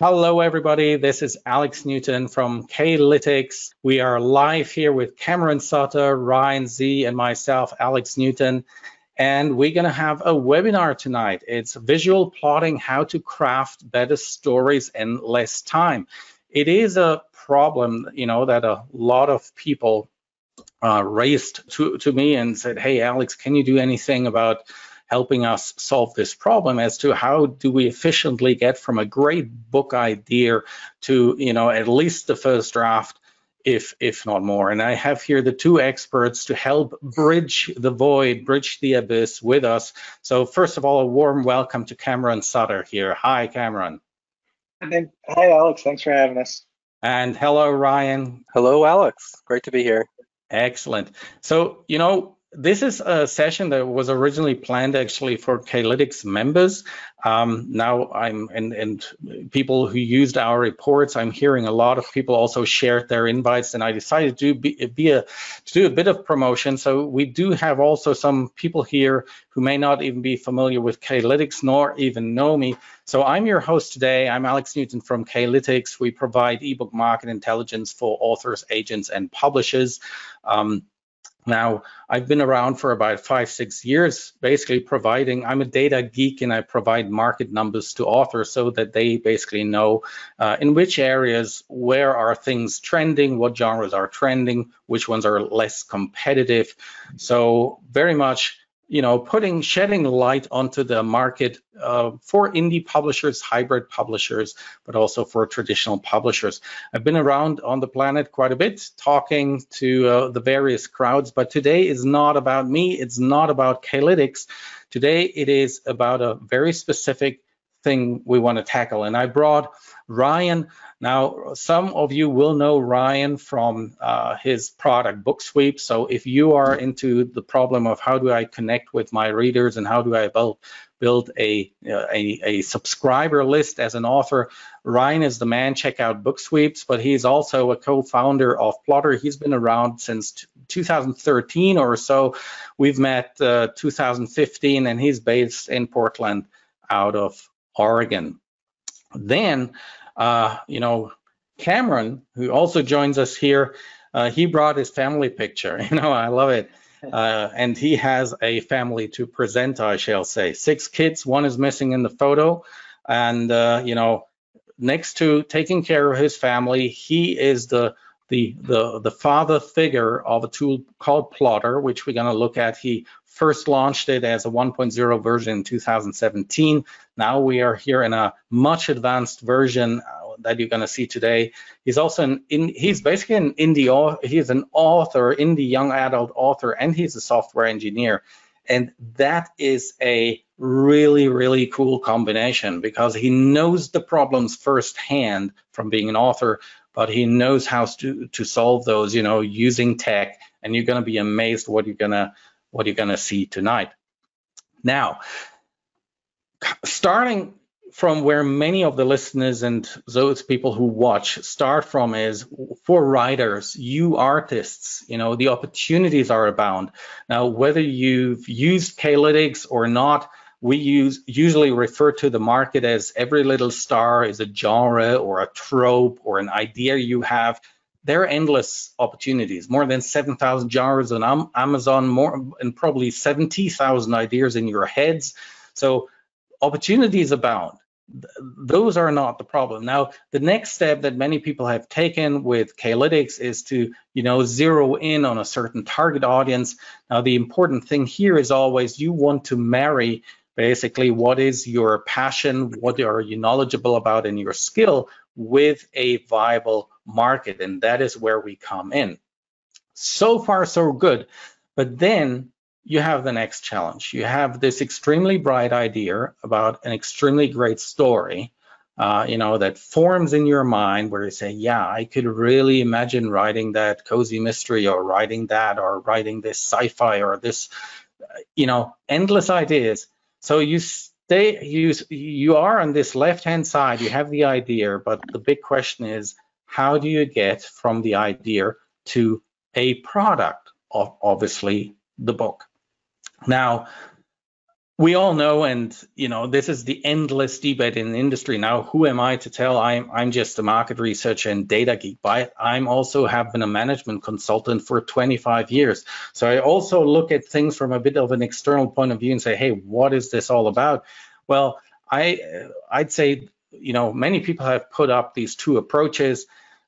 Hello, everybody. This is Alex Newton from K-lytics. We are live here with Cameron Sutter, Ryan Z, and myself, Alex Newton. And we're going to have a webinar tonight. It's visual plotting, how to craft better stories in less time. It is a problem, that a lot of people raised to me and said, hey, Alex, can you do anything about helping us solve this problem as to how do we efficiently get from a great book idea to, at least the first draft, if not more. And I have here the two experts to help bridge the void, bridge the abyss with us. So first of all, a warm welcome to Cameron Sutter here. Hi, Cameron. Hi, Alex. Thanks for having us. And hello, Ryan. Hello, Alex. Great to be here. Excellent. So, this is a session that was originally planned actually for K-lytics members. Now and people who used our reports, I'm hearing a lot of people also shared their invites, and I decided to do a bit of promotion. So we do have also some people here who may not even be familiar with K-lytics nor even know me. So I'm your host today. I'm Alex Newton from K-lytics. We provide ebook market intelligence for authors, agents, and publishers. Now, I've been around for about 5-6 years, basically providing, I'm a data geek and I provide market numbers to authors so that they basically know in which areas, where are things trending, what genres are trending, which ones are less competitive. So very much, shedding light onto the market for indie publishers, hybrid publishers, but also for traditional publishers. I've been around on the planet quite a bit, talking to the various crowds, but today is not about me. It's not about K-lytics. Today, it is about a very specific thing we want to tackle. And I brought Ryan. Now, some of you will know Ryan from his product Book Sweep. So if you are into the problem of how do I connect with my readers and how do I build a subscriber list as an author, Ryan is the man. Check out Book Sweeps, but he's also a co-founder of Plottr. He's been around since 2013 or so. We've met 2015, and he's based in Portland out of Oregon. Then, Cameron, who also joins us here, he brought his family picture. I love it. And he has a family to present, I shall say. 6 kids, 1 is missing in the photo. And, next to taking care of his family, he is the father figure of a tool called Plottr, which we're going to look at. He first launched it as a 1.0 version in 2017. Now we are here in a much advanced version that you're going to see today. He's also he's basically an indie, he's an author, indie young adult author, and he's a software engineer. And that is a really, really cool combination because he knows the problems firsthand from being an author, but he knows how to solve those, using tech. And you're going to be amazed what you're going to see tonight. Now, starting from where many of the listeners and those people who watch start from is for writers, you artists, the opportunities are abound. Now, whether you've used K-lytics or not, we usually refer to the market as every little star is a genre or a trope or an idea you have. There are endless opportunities, more than 7,000 genres on Amazon, more and probably 70,000 ideas in your heads. So opportunities abound. Those are not the problem. Now, the next step that many people have taken with K-lytics is to, zero in on a certain target audience. Now, the important thing here is always you want to marry basically what is your passion, what are you knowledgeable about in your skill with a viable market, and that is where we come in. So far, so good. But then you have the next challenge. You have this extremely bright idea about an extremely great story, that forms in your mind where you say, yeah, I could really imagine writing that cozy mystery or writing this sci-fi or this, endless ideas. So you are on this left-hand side, you have the idea, but the big question is, how do you get from the idea to a product, obviously the book? Now, we all know, and this is the endless debate in the industry now. Who am I to tell? I'm just a market researcher and data geek, but I'm also have been a management consultant for 25 years. So I also look at things from a bit of an external point of view and say, hey, what is this all about? Well, I'd say many people have put up these two approaches.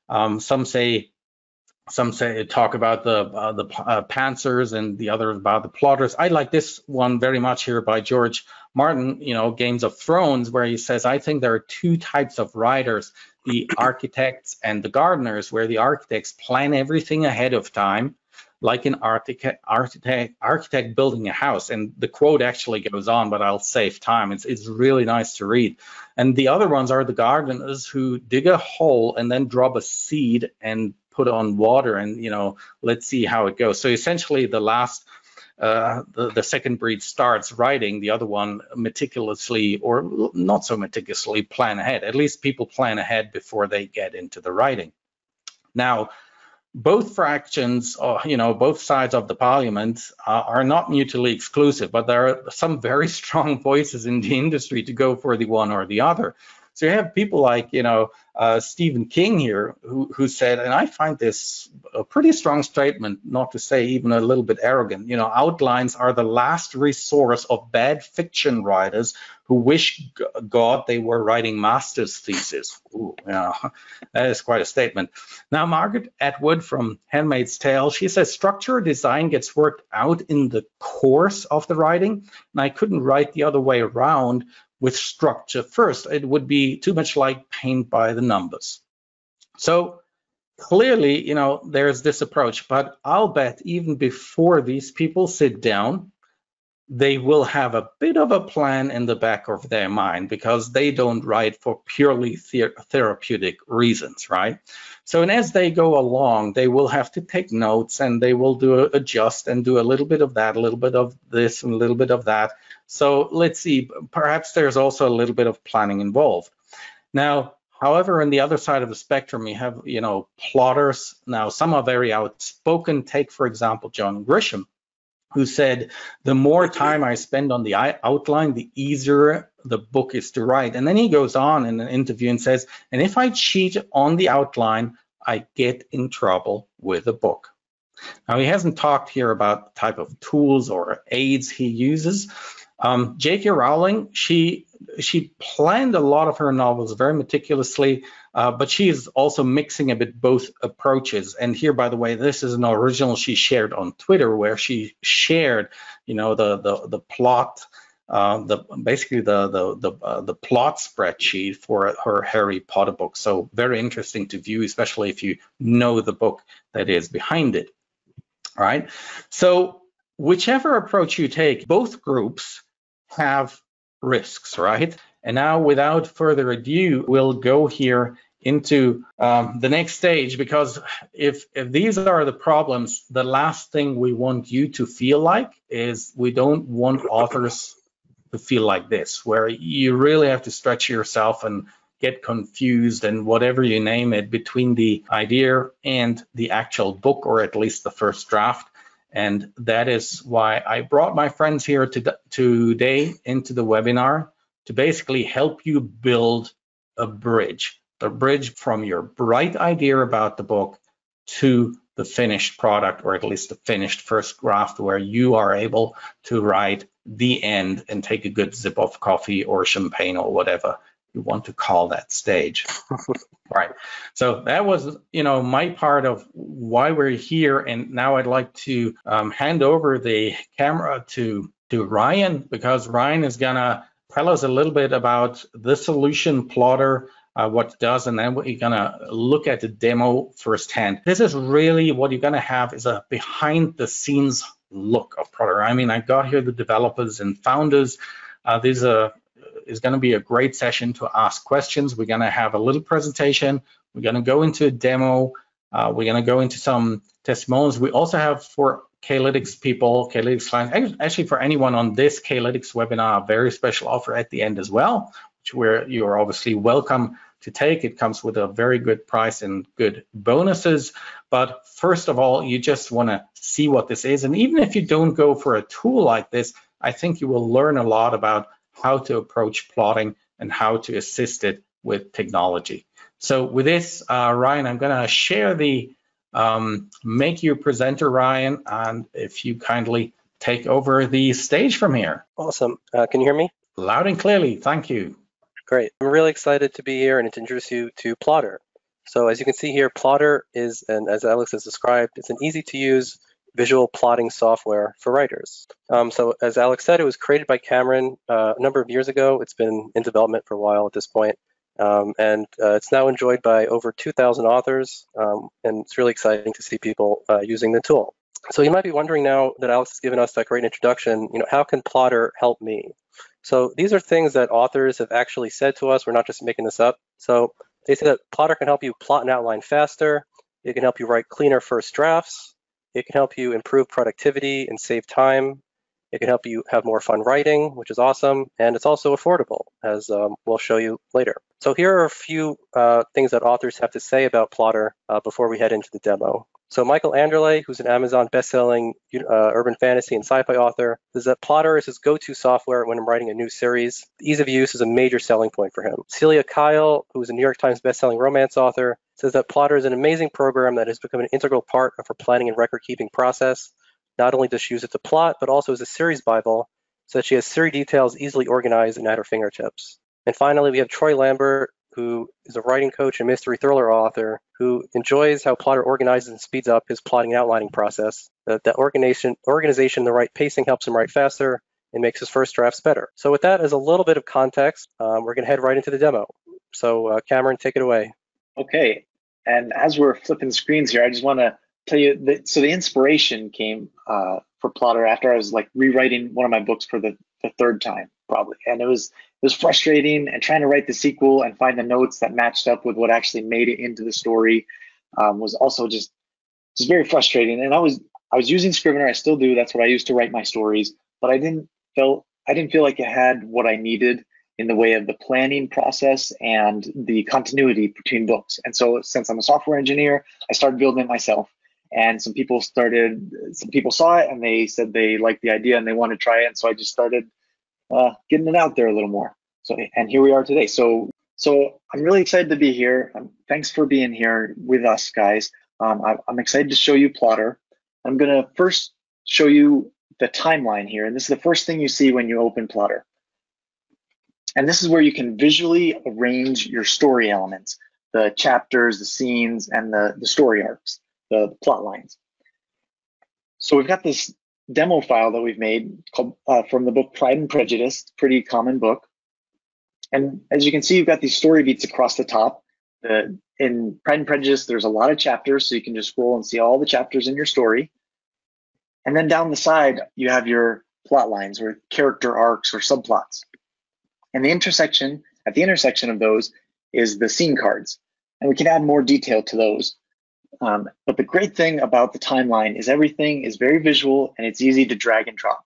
Some say talk about the pantsers and the others about the plotters. I like this one very much here by George Martin, Games of Thrones, where he says, I think there are two types of writers, the architects and the gardeners, where the architects plan everything ahead of time, like an architect building a house. And the quote actually goes on, but I'll save time. It's really nice to read. And the other ones are the gardeners who dig a hole and then drop a seed and put on water and let's see how it goes. So essentially the last the second breed starts writing, the other one meticulously or not so meticulously plan ahead. At least people plan ahead before they get into the writing. Now both fractions, both sides of the parliament are not mutually exclusive, but there are some very strong voices in the industry to go for the one or the other. So you have people like, Stephen King here, who said, and I find this a pretty strong statement, not to say even a little bit arrogant, outlines are the last resource of bad fiction writers who wish God they were writing master's thesis. Ooh, that is quite a statement. Now, Margaret Atwood from Handmaid's Tale, she says, structure or design gets worked out in the course of the writing, and I couldn't write the other way around. With structure first, it would be too much like paint by the numbers. So clearly, there's this approach, but I'll bet even before these people sit down, they will have a bit of a plan in the back of their mind because they don't write for purely therapeutic reasons, right? So, and as they go along, they will have to take notes and they will adjust and do a little bit of that, a little bit of this and a little bit of that. So let's see, perhaps there's also a little bit of planning involved. Now, however, on the other side of the spectrum, you have, plotters. Now, some are very outspoken. Take, for example, John Grisham, who said, the more time I spend on the outline, the easier the book is to write. And then he goes on in an interview and says, and if I cheat on the outline, I get in trouble with the book. Now, he hasn't talked here about the type of tools or aids he uses. J.K. Rowling, she planned a lot of her novels very meticulously, but she is also mixing a bit both approaches. And here, by the way, this is an original she shared on Twitter, where she shared, the plot, basically the plot spreadsheet for her Harry Potter book. So very interesting to view, especially if you know the book that is behind it. All right. So whichever approach you take, both groups have risks, right? And now, without further ado, we'll go here into the next stage, because if these are the problems, the last thing we want you to feel like is we don't want authors to feel like this, where you really have to stretch yourself and get confused and whatever you name it between the idea and the actual book, or at least the first draft. And that is why I brought my friends here today into the webinar to basically help you build a bridge from your bright idea about the book to the finished product, or at least the finished first draft, where you are able to write the end and take a good sip of coffee or champagne or whatever you want to call that stage. Right. So that was, my part of why we're here. And now I'd like to hand over the camera to Ryan, because Ryan is gonna tell us a little bit about the solution Plottr, what it does, and then we're gonna look at the demo firsthand. This is really what you're gonna have is a behind the scenes look of Plottr. I mean, I got here the developers and founders. This is going to be a great session to ask questions. We're going to have a little presentation. We're going to go into a demo. We're going to go into some testimonials. We also have, for K-lytics people, K-lytics clients, actually for anyone on this K-lytics webinar, a very special offer at the end as well, which you're obviously welcome to take. It comes with a very good price and good bonuses. But first of all, you just want to see what this is. And even if you don't go for a tool like this, I think you will learn a lot about how to approach plotting and how to assist it with technology. So with this, Ryan, I'm going to share the make you presenter, Ryan, and if you kindly take over the stage from here. Awesome. Can you hear me? Loud and clearly, thank you. Great. I'm really excited to be here and to introduce you to Plottr. So as you can see here, Plottr is, and as Alex has described, it's an easy-to-use visual plotting software for writers. So as Alex said, it was created by Cameron a number of years ago. It's been in development for a while at this point. And it's now enjoyed by over 2,000 authors, and it's really exciting to see people using the tool. So you might be wondering now that Alex has given us that great introduction, how can Plottr help me? So these are things that authors have actually said to us. We're not just making this up. So they say that Plottr can help you plot and outline faster. It can help you write cleaner first drafts. It can help you improve productivity and save time. It can help you have more fun writing, which is awesome. And it's also affordable, as we'll show you later. So here are a few things that authors have to say about Plottr before we head into the demo. So Michael Anderle, who's an Amazon bestselling urban fantasy and sci-fi author, says that Plottr is his go-to software when I'm writing a new series. The ease of use is a major selling point for him. Celia Kyle, who's a New York Times bestselling romance author, says that Plottr is an amazing program that has become an integral part of her planning and record-keeping process. Not only does she use it to plot, but also as a series Bible, so that she has series details easily organized and at her fingertips. And finally, we have Troy Lambert, who is a writing coach and mystery thriller author who enjoys how Plottr organizes and speeds up his plotting and outlining process. That organization, the right pacing helps him write faster and makes his first drafts better. So with that as a little bit of context, we're going to head right into the demo. So Cameron, take it away. Okay, and as we're flipping screens here, I just want to tell you that, so the inspiration came for Plottr after I was like rewriting one of my books for the third time, probably. And it was frustrating, and trying to write the sequel and find the notes that matched up with what actually made it into the story was also just very frustrating. And I was using Scrivener, I still do, that's what I used to write my stories, but I didn't feel like it had what I needed in the way of the planning process and the continuity between books. And so since I'm a software engineer, I started building it myself. And some people saw it and they said they liked the idea and they want to try it. And so I just started getting it out there a little more. So, and here we are today. So I'm really excited to be here. Thanks for being here with us, guys. I'm excited to show you Plottr. I'm going to first show you the timeline here. And this is the first thing you see when you open Plottr. And this is where you can visually arrange your story elements, the chapters, the scenes, and the story arcs, the plot lines. So we've got this demo file that we've made called from the book Pride and Prejudice, pretty common book. And as you can see, you've got these story beats across the top. In Pride and Prejudice, there's a lot of chapters, so you can just scroll and see all the chapters in your story. And then down the side, you have your plot lines or character arcs or subplots. And at the intersection of those is the scene cards. And we can add more detail to those. But the great thing about the timeline is everything is very visual and it's easy to drag and drop.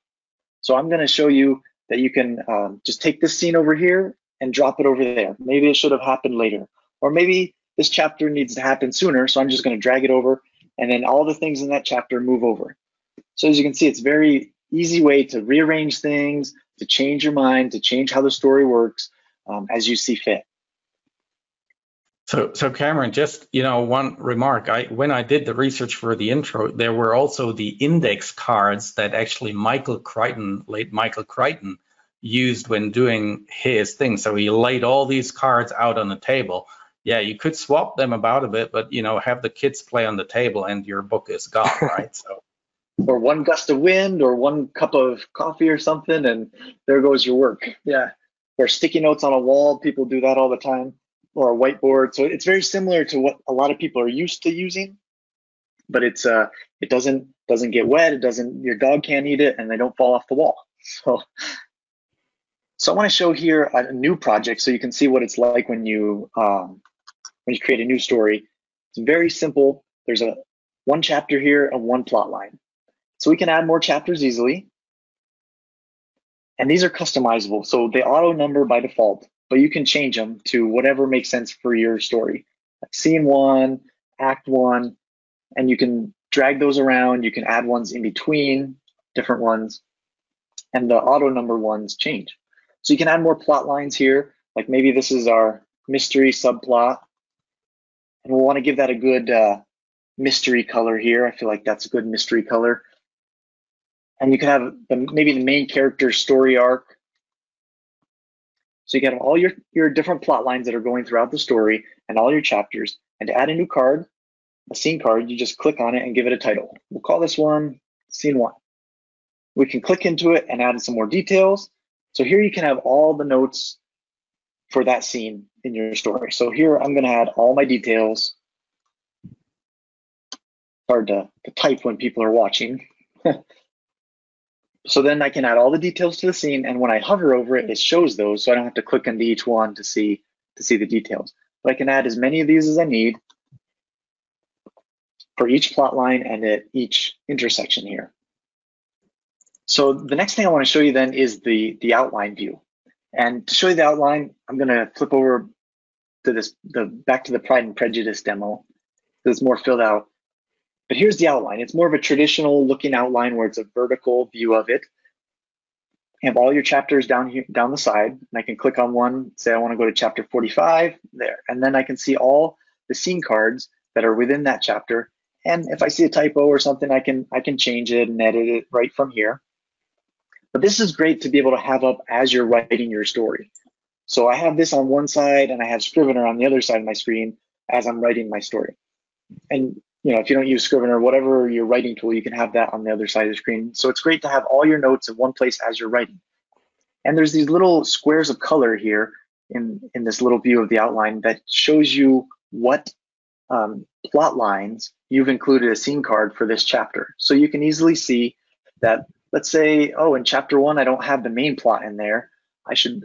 So I'm going to show you that you can just take this scene over here and drop it over there. Maybe it should have happened later. Or maybe this chapter needs to happen sooner, so I'm just going to drag it over, and then all the things in that chapter move over. So as you can see, it's a very easy way to rearrange things, to change your mind, to change how the story works as you see fit. So Cameron, just one remark. When I did the research for the intro, there were also the index cards that actually late Michael Crichton, used when doing his thing. So he laid all these cards out on the table. Yeah, you could swap them about a bit, but have the kids play on the table and your book is gone, right? So. Or one gust of wind or one cup of coffee or something, and there goes your work. Yeah. Or sticky notes on a wall. People do that all the time. Or a whiteboard. So it's very similar to what a lot of people are used to using, but it doesn't get wet. Your dog can't eat it, and they don't fall off the wall. So I want to show here a new project so you can see what it's like when you create a new story. It's very simple. There's one chapter here and one plot line. So we can add more chapters easily. And these are customizable. So they auto number by default, but you can change them to whatever makes sense for your story. Like scene 1, act 1, and you can drag those around. You can add ones in between, different ones. and the auto number ones change. So you can add more plot lines here, like maybe this is our mystery subplot, and we'll want to give that a good mystery color here. I feel like that's a good mystery color. And you can have maybe the main character's story arc. So you can have all your different plot lines that are going throughout the story and all your chapters. And to add a new card, a scene card, you just click on it and give it a title. We'll call this one Scene 1. We can click into it and add some more details. So here you can have all the notes for that scene in your story. So here I'm going to add all my details. Hard to type when people are watching. So then I can add all the details to the scene, and when I hover over it, it shows those, so I don't have to click into each one to see the details. But I can add as many of these as I need for each plot line and at each intersection here. So the next thing I want to show you then is the outline view. And to show you the outline, I'm going to flip over to back to the Pride and Prejudice demo. It's more filled out. But here's the outline. It's more of a traditional looking outline where it's a vertical view of it. You have all your chapters down here, down the side, and I can click on one, say I want to go to chapter 45, there. And then I can see all the scene cards that are within that chapter. And if I see a typo or something, I can change it and edit it right from here. But this is great to be able to have up as you're writing your story. So I have this on one side and I have Scrivener on the other side of my screen as I'm writing my story. And if you don't use Scrivener, whatever your writing tool, you can have that on the other side of the screen. So it's great to have all your notes in one place as you're writing. And there's these little squares of color here in this little view of the outline that shows you what plot lines you've included a scene card for this chapter. So you can easily see that, let's say, oh, in chapter 1, I don't have the main plot in there. I should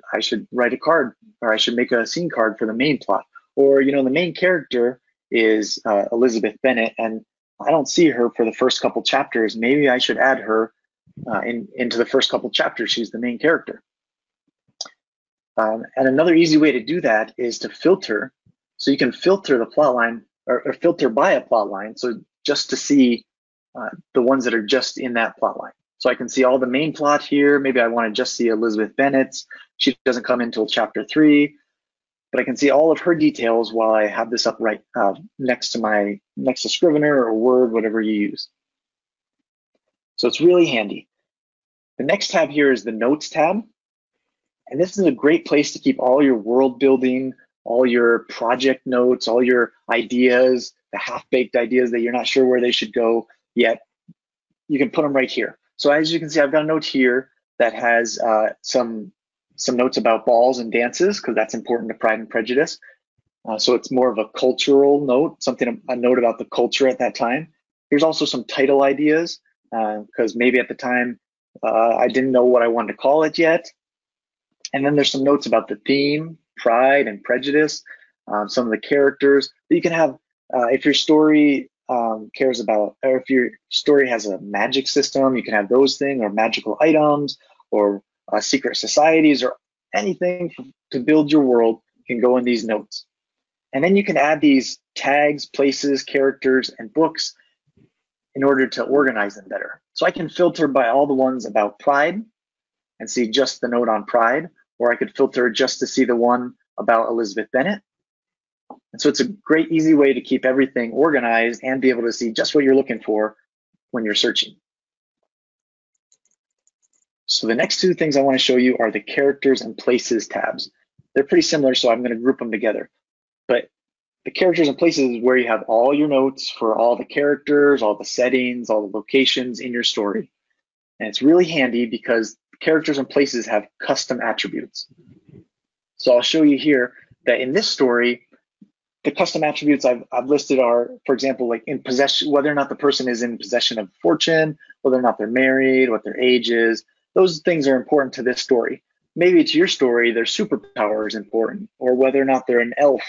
write a card, or I should make a scene card for the main plot. Or, the main character is Elizabeth Bennet, and I don't see her for the first couple chapters. Maybe I should add her into the first couple chapters. She's the main character. And another easy way to do that is to filter. So you can filter the plot line or filter by a plot line. So just to see the ones that are just in that plot line. So I can see all the main plot here. Maybe I want to just see Elizabeth Bennet's. She doesn't come in until chapter 3. But I can see all of her details while I have this up right next to Scrivener or Word, whatever you use. So it's really handy. The next tab here is the Notes tab. And this is a great place to keep all your world building, all your project notes, all your ideas, the half-baked ideas that you're not sure where they should go yet. You can put them right here. So as you can see, I've got a note here that has some notes about balls and dances, because that's important to Pride and Prejudice. So it's more of a cultural note, a note about the culture at that time. Here's also some title ideas, because maybe at the time I didn't know what I wanted to call it yet. And then there's some notes about the theme, Pride and Prejudice, some of the characters. You can have, if your story cares about, or if your story has a magic system, you can have those things, or magical items, or secret societies, or anything to build your world can go in these notes. And then you can add these tags, places, characters, and books in order to organize them better. So I can filter by all the ones about Pride and see just the note on Pride, or I could filter just to see the one about Elizabeth Bennet. And so it's a great, easy way to keep everything organized and be able to see just what you're looking for when you're searching. So the next two things I want to show you are the Characters and Places tabs. They're pretty similar, so I'm going to group them together. But the Characters and Places is where you have all your notes for all the characters, all the settings, all the locations in your story. And it's really handy because Characters and Places have custom attributes. So I'll show you here that in this story, the custom attributes I've listed are, for example, like in possession, whether or not the person is in possession of fortune, whether or not they're married, what their age is. Those things are important to this story. Maybe to your story, their superpower is important, or whether or not they're an elf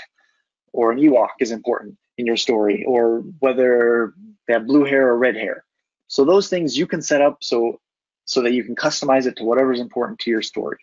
or an Ewok is important in your story, or whether they have blue hair or red hair. So those things you can set up so that you can customize it to whatever is important to your story.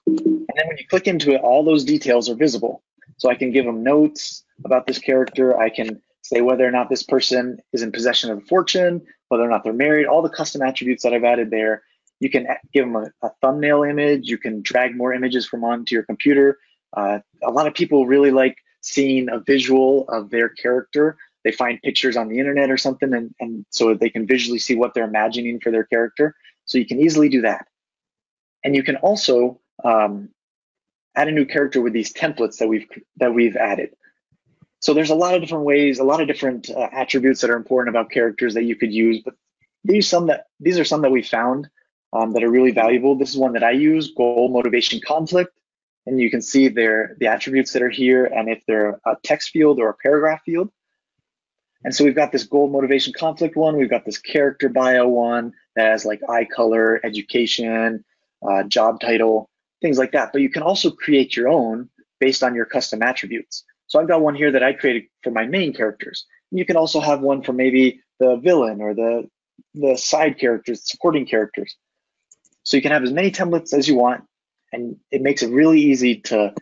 And then when you click into it, all those details are visible. So I can give them notes about this character. I can say whether or not this person is in possession of a fortune, whether or not they're married, all the custom attributes that I've added there. You can give them a thumbnail image. You can drag more images from onto your computer. A lot of people really like seeing a visual of their character. They find pictures on the internet or something, and so they can visually see what they're imagining for their character. So you can easily do that. And you can also add a new character with these templates that we've added. So there's a lot of different ways, a lot of different attributes that are important about characters that you could use. But these are some that we found that are really valuable. This is one that I use: goal, motivation, conflict. And you can see the attributes that are here, and if they're a text field or a paragraph field. And so we've got this goal, motivation, conflict one. We've got this character bio one that has like eye color, education, job title, things like that. But you can also create your own based on your custom attributes. So I've got one here that I created for my main characters. And you can also have one for maybe the villain or the side characters, supporting characters. So you can have as many templates as you want, and it makes it really easy to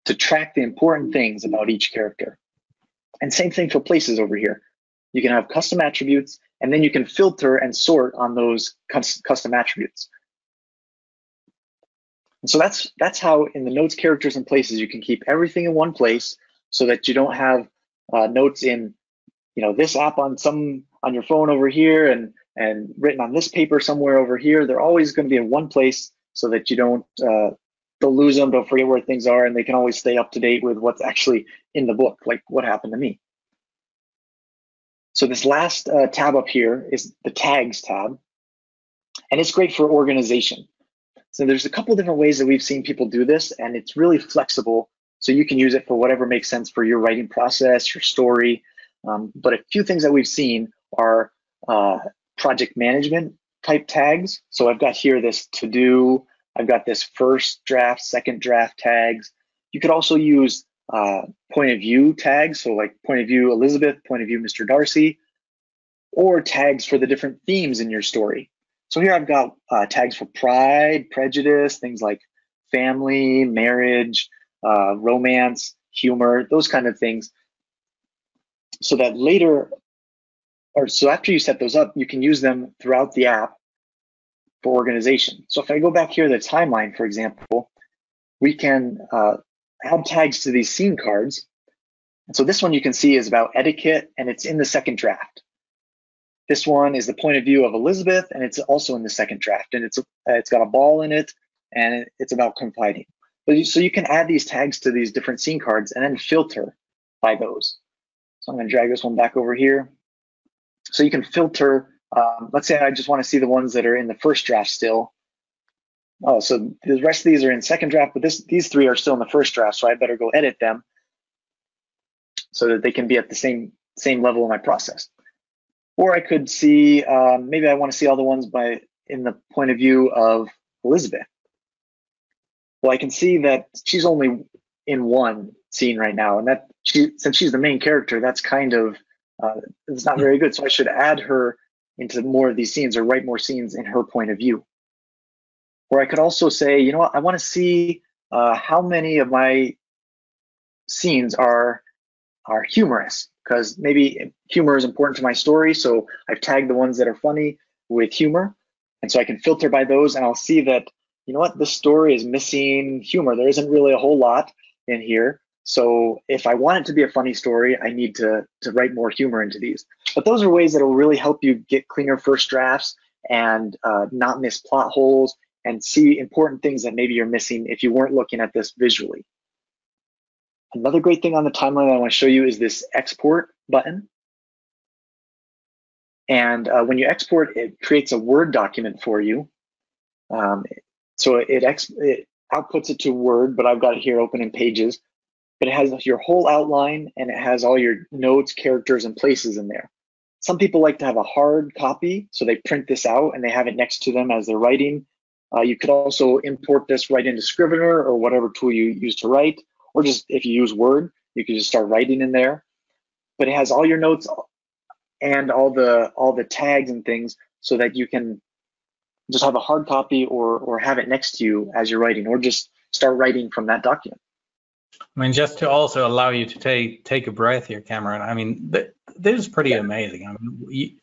track the important things about each character. And same thing for places over here. You can have custom attributes, and then you can filter and sort on those custom attributes. And so that's how in the notes, characters, and places, you can keep everything in one place so that you don't have notes in, this app on your phone over here and written on this paper somewhere over here. They're always going to be in one place so that you don't lose them, don't forget where things are, and they can always stay up to date with what's actually in the book, like what happened to me. So this last tab up here is the tags tab, and it's great for organization. So there's a couple different ways that we've seen people do this, and it's really flexible, so you can use it for whatever makes sense for your writing process, your story. But a few things that we've seen are project management type tags. So I've got here this to do, I've got this first draft, second draft tags. You could also use point of view tags, so like point of view Elizabeth, point of view Mr. Darcy, or tags for the different themes in your story. So here I've got tags for pride, prejudice, things like family, marriage, romance, humor, those kind of things. So that so after you set those up, you can use them throughout the app for organization. So if I go back here to the timeline, for example, we can add tags to these scene cards. And so this one you can see is about etiquette, and it's in the second draft. This one is the point of view of Elizabeth, and it's also in the second draft, and it's got a ball in it, and it's about confiding. So you can add these tags to these different scene cards and then filter by those. So I'm going to drag this one back over here. So you can filter, let's say I just want to see the ones that are in the first draft still. Oh, so the rest of these are in second draft, but these three are still in the first draft, so I better go edit them so that they can be at the same level in my process. Or I could see, maybe I want to see all the ones in the point of view of Elizabeth. Well, I can see that she's only in one scene right now, and since she's the main character, that's kind of, it's not very good. So I should add her into more of these scenes or write more scenes in her point of view. Or I could also say, you know what, I want to see how many of my scenes are humorous, because maybe humor is important to my story. So I've tagged the ones that are funny with humor. And so I can filter by those, and I'll see that, you know what, this story is missing humor. There isn't really a whole lot in here. So if I want it to be a funny story, I need to write more humor into these. But those are ways that will really help you get cleaner first drafts and not miss plot holes and see important things that maybe you're missing if you weren't looking at this visually. Another great thing on the timeline I want to show you is this export button. And when you export, it creates a Word document for you. So it outputs it to Word, but I've got it here open in Pages. But it has your whole outline, and it has all your notes, characters, and places in there. Some people like to have a hard copy, so they print this out and they have it next to them as they're writing. You could also import this right into Scrivener or whatever tool you use to write, or just if you use Word, you can just start writing in there. But it has all your notes and all the tags and things, so that you can just have a hard copy or have it next to you as you're writing, or just start writing from that document. I mean, just to also allow you to take a breath here, Cameron. I mean, this is pretty amazing. I mean,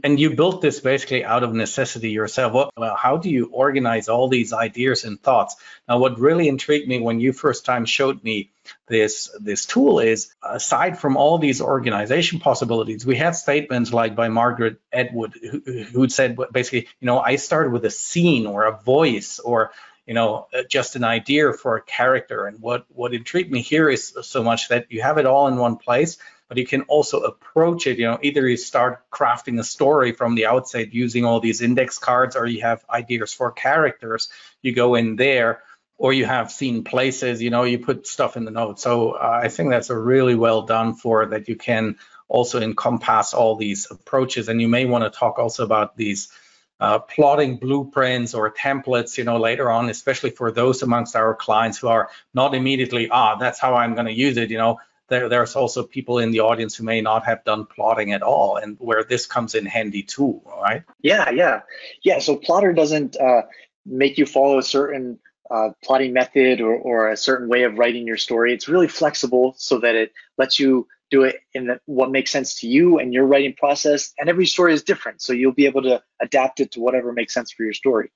and you built this basically out of necessity yourself. How do you organize all these ideas and thoughts? Now, what really intrigued me when you first time showed me this tool is, aside from all these organization possibilities, we had statements like by Margaret Atwood, who said basically, I started with a scene or a voice or just an idea for a character. And what intrigued me here is so much that you have it all in one place, but you can also approach it. Either you start crafting a story from the outset using all these index cards, or you have ideas for characters, you go in there, or you have seen places, you put stuff in the notes. So I think that's a really well done for that. You can also encompass all these approaches, and you may want to talk also about these plotting blueprints or templates, later on, especially for those amongst our clients who are not immediately, that's how I'm going to use it. There's also people in the audience who may not have done plotting at all, and where this comes in handy too, right? Yeah. So Plottr doesn't make you follow a certain plotting method or a certain way of writing your story. It's really flexible so that it lets you do it in what makes sense to you and your writing process. And every story is different, so you'll be able to adapt it to whatever makes sense for your story.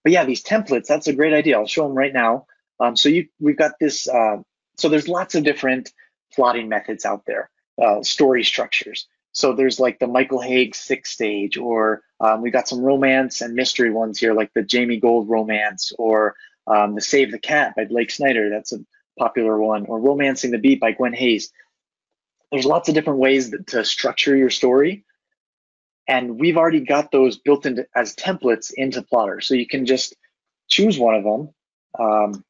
But yeah, these templates, that's a great idea. I'll show them right now. We've got this. So there's lots of different plotting methods out there, story structures. So there's like the Michael Hague 6-stage, or we got some romance and mystery ones here, like the Jamie Gold romance, or the Save the Cat by Blake Snyder. That's a popular one, or Romancing the Beat by Gwen Hayes. There's lots of different ways to structure your story, and we've already got those built into as templates into Plottr. So you can just choose one of them,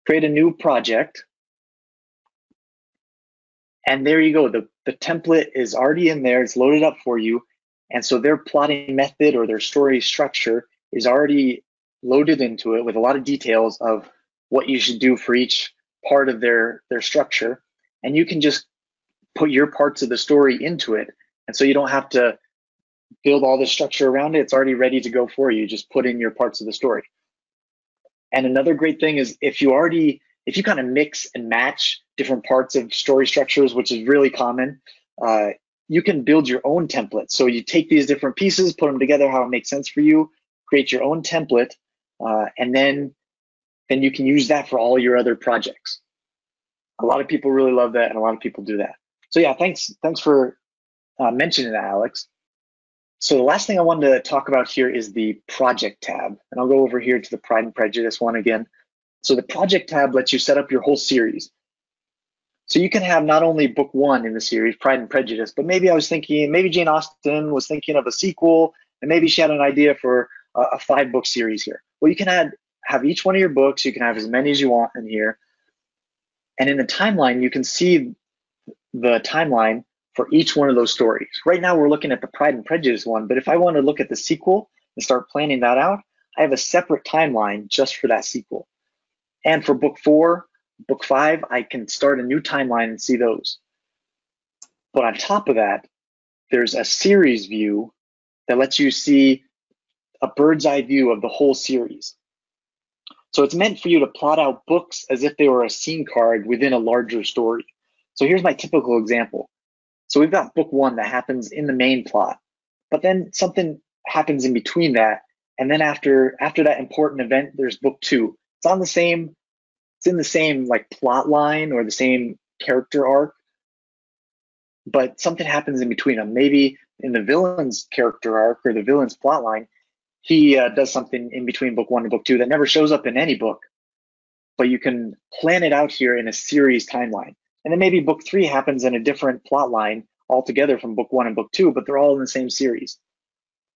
create a new project, and there you go. The template is already in there. It's loaded up for you, and so their plotting method or their story structure is already loaded into it with a lot of details of what you should do for each part of their structure. And you can just put your parts of the story into it. And so you don't have to build all the structure around it. It's already ready to go for you. Just put in your parts of the story. And another great thing is if you kind of mix and match different parts of story structures, which is really common, you can build your own template. So you take these different pieces, put them together how it makes sense for you, create your own template, and then you can use that for all your other projects. A lot of people really love that, and a lot of people do that. So yeah, thanks for mentioning that, Alex. So the last thing I wanted to talk about here is the project tab, and I'll go over here to the Pride and Prejudice one again. So the project tab lets you set up your whole series. So you can have not only book 1 in the series, Pride and Prejudice, but maybe maybe Jane Austen was thinking of a sequel, and maybe she had an idea for a 5-book series here. Well, you can have each one of your books. You can have as many as you want in here. And in the timeline, you can see the timeline for each one of those stories. Right now, we're looking at the Pride and Prejudice one, but if I want to look at the sequel and start planning that out, I have a separate timeline just for that sequel. And for book 4, book 5, I can start a new timeline and see those. But on top of that, there's a series view that lets you see a bird's eye view of the whole series. So it's meant for you to plot out books as if they were a scene card within a larger story. So here's my typical example. So we've got book 1 that happens in the main plot, but then something happens in between that. And then after that important event, there's book 2. It's in the same like plot line or the same character arc, but something happens in between them. Maybe in the villain's character arc or the villain's plot line, he does something in between book 1 and book 2 that never shows up in any book, but you can plan it out here in a series timeline. And then maybe book 3 happens in a different plot line altogether from book 1 and book 2, but they're all in the same series.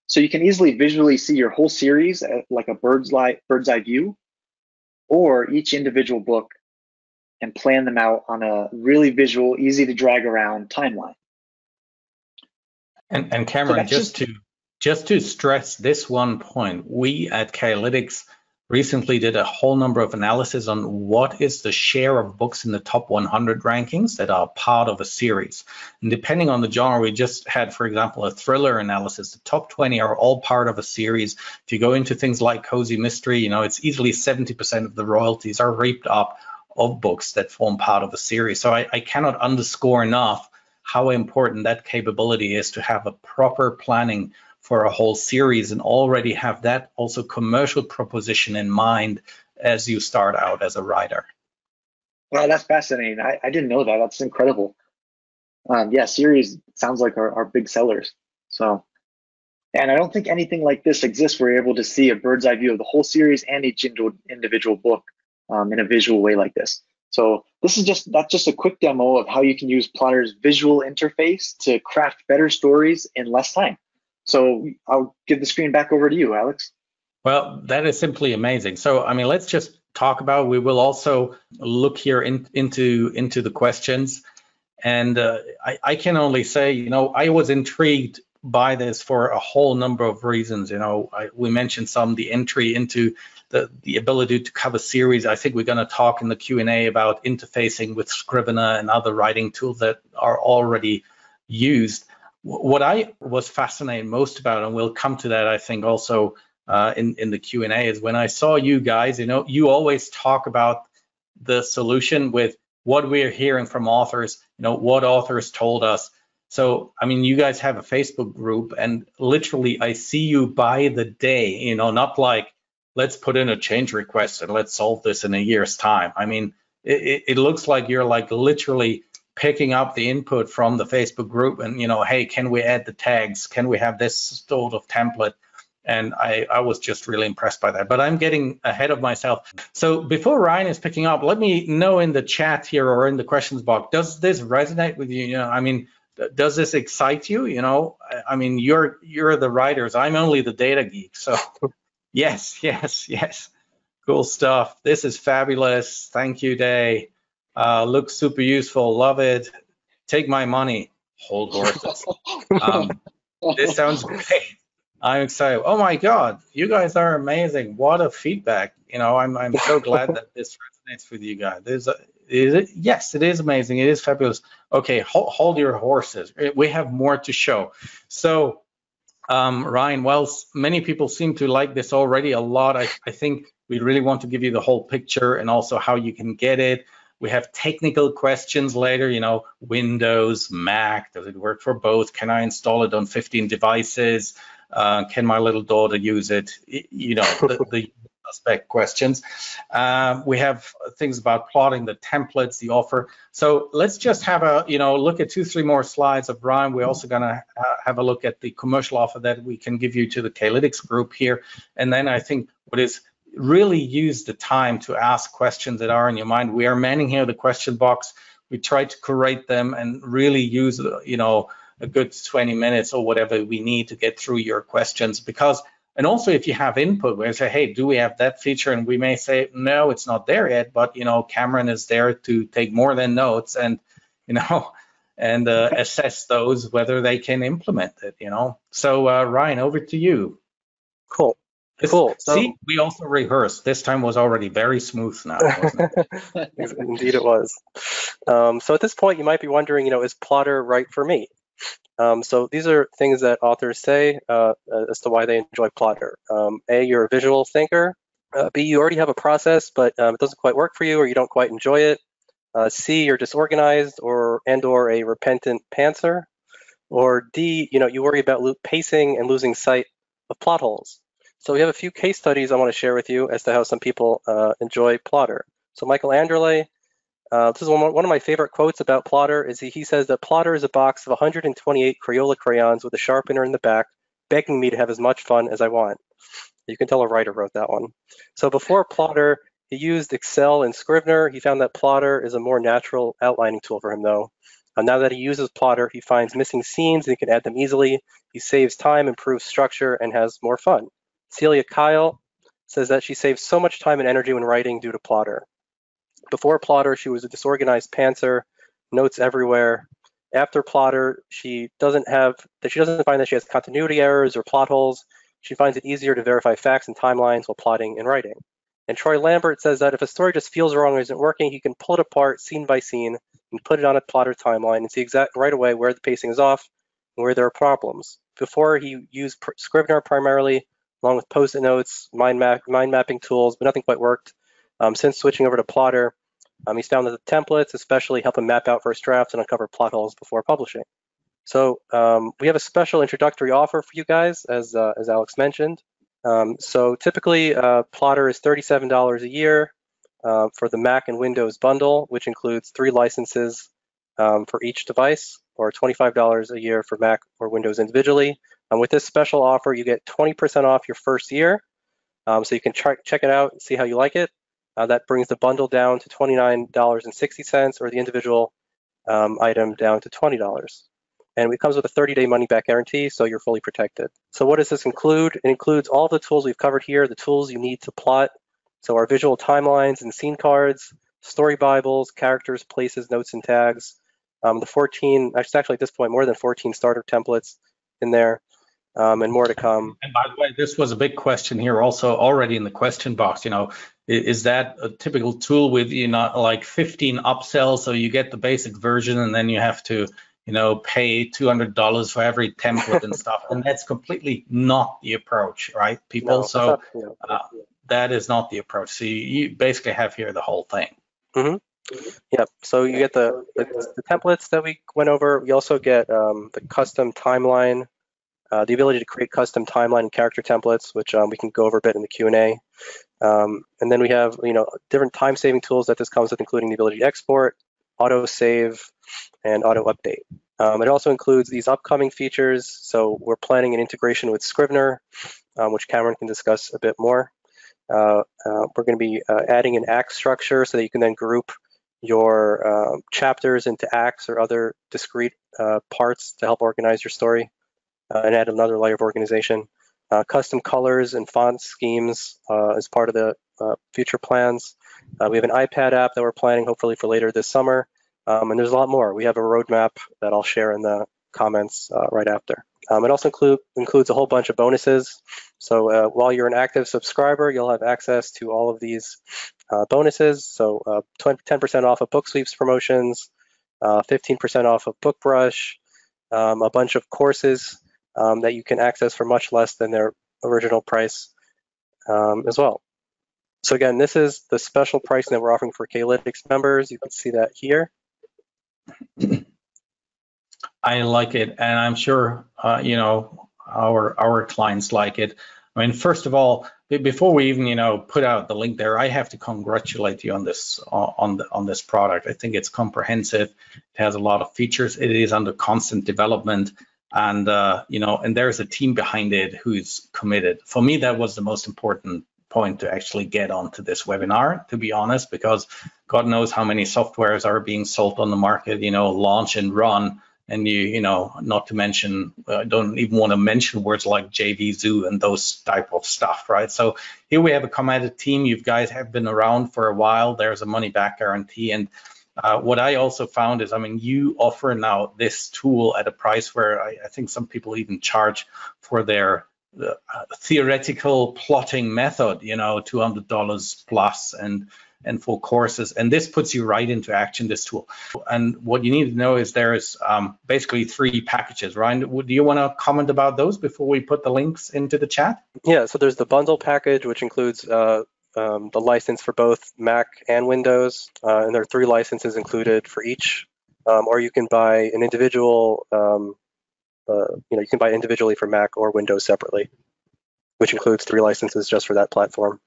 So you can easily visually see your whole series like a bird's eye view, or each individual book, and plan them out on a really visual, easy to drag around timeline. And Cameron, so just to stress this one point, we at K-lytics recently did a whole number of analysis on what is the share of books in the top 100 rankings that are part of a series. And depending on the genre, we just had, for example, a thriller analysis. The top 20 are all part of a series. If you go into things like cozy mystery, it's easily 70% of the royalties are reaped up of books that form part of a series. So I cannot underscore enough how important that capability is to have a proper planning for a whole series and already have that also commercial proposition in mind as you start out as a writer. Wow, that's fascinating. I didn't know that. That's incredible. Yeah, series sounds like our big sellers. So, and I don't think anything like this exists where you're able to see a bird's eye view of the whole series and each individual book in a visual way like this. So that's just a quick demo of how you can use Plottr's visual interface to craft better stories in less time. So I'll give the screen back over to you, Alex. Well, that is simply amazing. So, I mean, let's just talk about, we will also look here into the questions. And I can only say, you know, I was intrigued by this for a whole number of reasons. You know, we mentioned the entry into the ability to cover series. I think we're going to talk in the Q&A about interfacing with Scrivener and other writing tools that are already used. What I was fascinated most about, and we'll come to that, I think, also in the Q&A, is when I saw you guys, you know, you always talk about the solution with what we're hearing from authors, you know, what authors told us. So, I mean, you guys have a Facebook group, and literally I see you by the day, you know, not like, let's put in a change request and let's solve this in a year's time. I mean, it looks like you're like literally picking up the input from the Facebook group and, you know, hey, can we add the tags? Can we have this sort of template? And I was just really impressed by that, but I'm getting ahead of myself. So before Ryan is picking up, let me know in the chat here or in the questions box, does this resonate with you? You know, I mean, does this excite you? You know, I mean, you're the writers. I'm only the data geek. So yes. Cool stuff. This is fabulous. Thank you, Day. Looks super useful. Love it. Take my money. Hold horses. This sounds great. I'm excited. Oh my God, you guys are amazing. What a feedback. You know, I'm so glad that this resonates with you guys. Yes, it is amazing. It is fabulous. Okay, hold your horses. We have more to show. So, Ryan, well, many people seem to like this already a lot. I think we really want to give you the whole picture and also how you can get it. We have technical questions later, you know, Windows, Mac, does it work for both? Can I install it on 15 devices? Can my little daughter use it? You know, the spec questions. We have things about plotting, the templates, the offer. So let's just have a, you know, look at 2-3 more slides of Brian. We're also going to have a look at the commercial offer that we can give you to the K-lytics group here. And then I think what is really use the time to ask questions that are in your mind. We are manning here the question box. We try to curate them and really use, you know, a good 20 minutes or whatever we need to get through your questions. Because, and also if you have input where you say, hey, do we have that feature? And we may say, no, it's not there yet, but, you know, Cameron is there to take more than notes and, you know, and assess those, whether they can implement it, you know. So Ryan, over to you. Cool. Cool. See, we also rehearsed. This time was already very smooth now, wasn't it? Indeed it was. So at this point, you might be wondering, you know, is Plottr right for me? So these are things that authors say as to why they enjoy Plottr. A, you're a visual thinker. B, you already have a process, but it doesn't quite work for you or you don't quite enjoy it. C, you're disorganized or a repentant pantser. Or D, you know, you worry about pacing and losing sight of plot holes. So we have a few case studies I want to share with you as to how some people enjoy Plottr. So Michael Anderle, this is one of my favorite quotes about Plottr, is he says that Plottr is a box of 128 Crayola crayons with a sharpener in the back, begging me to have as much fun as I want. You can tell a writer wrote that one. So before Plottr, he used Excel and Scrivener. He found that Plottr is a more natural outlining tool for him, though. Now that he uses Plottr, he finds missing scenes and he can add them easily. He saves time, improves structure, and has more fun. Celia Kyle says that she saves so much time and energy when writing due to Plottr. Before Plottr, she was a disorganized pantser, notes everywhere. After Plottr, she doesn't find that she has continuity errors or plot holes. She finds it easier to verify facts and timelines while plotting and writing. And Troy Lambert says that if a story just feels wrong or isn't working, he can pull it apart scene by scene and put it on a Plottr timeline and see right away where the pacing is off and where there are problems. Before, he used Scrivener primarily, along with Post-it notes, mind mapping tools, but nothing quite worked. Since switching over to Plottr, He's found that the templates especially help him map out first drafts and uncover plot holes before publishing. So we have a special introductory offer for you guys, as Alex mentioned. So typically, Plottr is $37 a year for the Mac and Windows bundle, which includes 3 licenses for each device, or $25 a year for Mac or Windows individually. With this special offer, you get 20% off your first year. So you can check it out and see how you like it. That brings the bundle down to $29.60, or the individual item down to $20. And it comes with a 30-day money-back guarantee, so you're fully protected. So what does this include? It includes all the tools we've covered here, the tools you need to plot. So our visual timelines and scene cards, story bibles, characters, places, notes, and tags. The 14, actually at this point, more than 14 starter templates in there, and more to come. And by the way, this was a big question here also already in the question box. Is that a typical tool with, like 15 upsells, so you get the basic version and then you have to, pay $200 for every template and stuff? And that's completely not the approach, right, people? No, so that is not the approach. So you basically have here the whole thing. Mm-hmm. Yep. So you get the templates that we went over. We also get the custom timeline, the ability to create custom timeline and character templates, which we can go over a bit in the Q&A. And then we have, different time-saving tools that this comes with, including the ability to export, auto-save, and auto-update. It also includes these upcoming features. So we're planning an integration with Scrivener, which Cameron can discuss a bit more. We're going to be adding an act structure so that you can then group your chapters into acts or other discrete parts to help organize your story, and add another layer of organization. Custom colors and font schemes as part of the future plans. We have an iPad app that we're planning hopefully for later this summer, and there's a lot more. We have a roadmap that I'll share in the comments right after. It also includes a whole bunch of bonuses. So while you're an active subscriber, you'll have access to all of these bonuses. So 10% off of Book Sweeps promotions, 15% off of BookBrush, a bunch of courses that you can access for much less than their original price as well. So again, this is the special pricing that we're offering for K-lytics members. You can see that here. I like it, and I'm sure our clients like it. I mean, first of all, before we even put out the link there, I have to congratulate you on this on this product. I think it's comprehensive. It has a lot of features. It is under constant development, and and there's a team behind it who's committed. For me, that was the most important point to actually get onto this webinar, to be honest, because God knows how many softwares are being sold on the market, launch and run. And not to mention, I don't even want to mention words like JVZoo and those type of stuff, right? So here we have a committed team. You guys have been around for a while. There's a money back guarantee. And what I also found is, I mean, you offer now this tool at a price where I think some people even charge for their theoretical plotting method, $200 plus and for courses, and this puts you right into action, this tool. And what you need to know is there is basically 3 packages. Ryan, do you want to comment about those before we put the links into the chat? Yeah, so there's the bundle package, which includes the license for both Mac and Windows, and there are 3 licenses included for each, or you can buy an individual, you can buy individually for Mac or Windows separately, which includes 3 licenses just for that platform.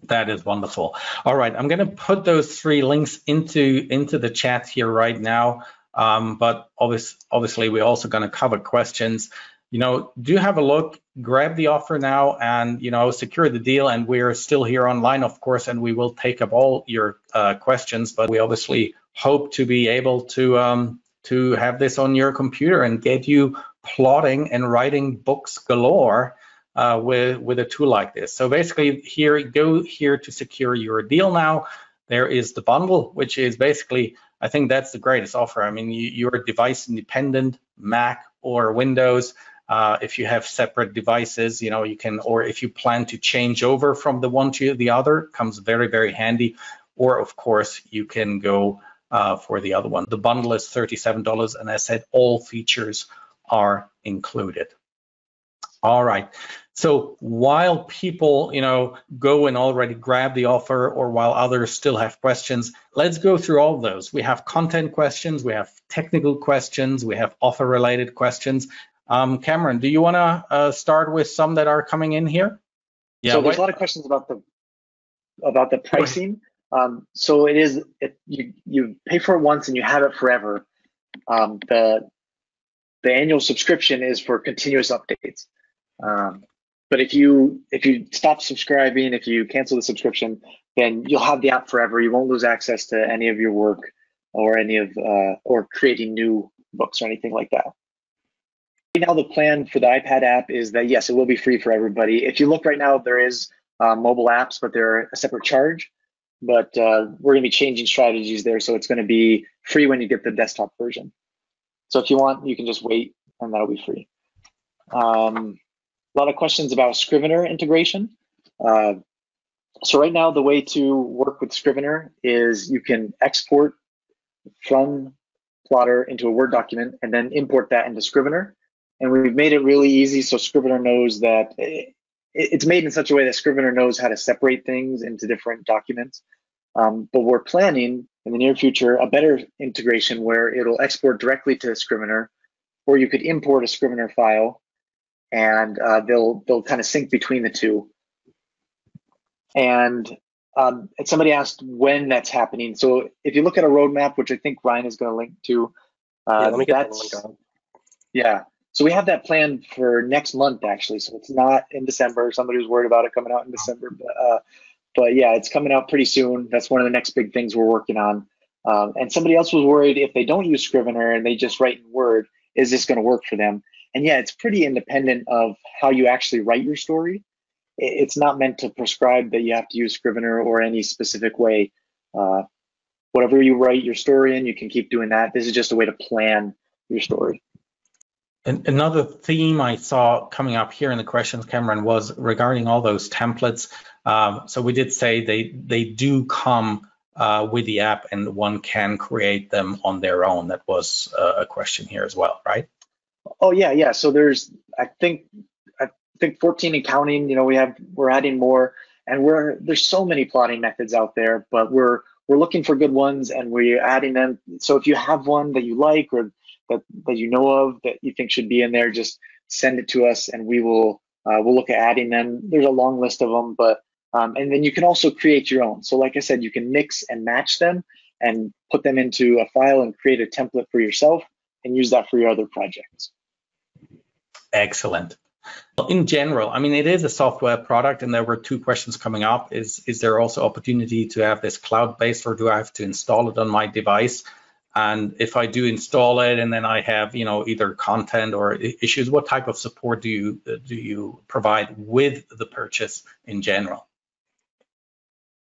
That is wonderful. All right, I'm going to put those 3 links into the chat here right now. But obviously, we're also going to cover questions. Do have a look, grab the offer now, and secure the deal. And we're still here online, of course, and we will take up all your questions. But we obviously hope to be able to have this on your computer and get you plotting and writing books galore. With a tool like this. So basically go here to secure your deal now. There is the bundle, which is basically, I think that's the greatest offer. I mean, you're device independent, Mac or Windows. If you have separate devices, you can, or if you plan to change over from the one to the other, comes very, very handy. Or of course, you can go for the other one. The bundle is $37, and as I said, all features are included. All right. So while people, go and already grab the offer, or while others still have questions, let's go through all of those. We have content questions, we have technical questions, we have offer-related questions. Cameron, do you want to start with some that are coming in here? Yeah. So there's a lot of questions about the pricing. So you pay for it once and you have it forever. The annual subscription is for continuous updates. But if you stop subscribing, if you cancel the subscription, then you'll have the app forever. You won't lose access to any of your work or or creating new books or anything like that. Right now, the plan for the iPad app is that, yes, it will be free for everybody. If you look right now, there is mobile apps, but they're a separate charge. But we're going to be changing strategies there, so it's going to be free when you get the desktop version. So if you want, you can just wait, and that'll be free. A lot of questions about Scrivener integration. So right now, the way to work with Scrivener is you can export from Plottr into a Word document and then import that into Scrivener. And we've made it really easy so Scrivener knows that it's made in such a way that Scrivener knows how to separate things into different documents. But we're planning in the near future a better integration where it'll export directly to Scrivener, or you could import a Scrivener file and they'll kind of sync between the two. And somebody asked when that's happening. So if you look at a roadmap, which I think Ryan is going to link to, let me get that link on. Yeah. So we have that planned for next month, actually. So it's not in December. Somebody was worried about it coming out in December, but yeah, it's coming out pretty soon. That's one of the next big things we're working on. And somebody else was worried if they don't use Scrivener and they just write in Word, is this going to work for them? And yeah, it's pretty independent of how you actually write your story. It's not meant to prescribe that you have to use Scrivener or any specific way. Whatever you write your story in, you can keep doing that. This is just a way to plan your story. And another theme I saw coming up here in the questions, Cameron, was regarding all those templates. So we did say they do come with the app and one can create them on their own. That was a question here as well, right? Oh yeah. So there's I think 14 and counting. We're adding more, and there's so many plotting methods out there, but we're looking for good ones and we're adding them. So if you have one that you like or that you know of that you think should be in there, just send it to us and we'll look at adding them. There's a long list of them, but and then you can also create your own. So like I said, you can mix and match them and put them into a file and create a template for yourself and use that for your other projects. Excellent. In general, I mean, it is a software product, and there were two questions coming up. Is there also opportunity to have this cloud-based, or do I have to install it on my device? And if I do install it and then I have, either content or issues, what type of support do you provide with the purchase in general?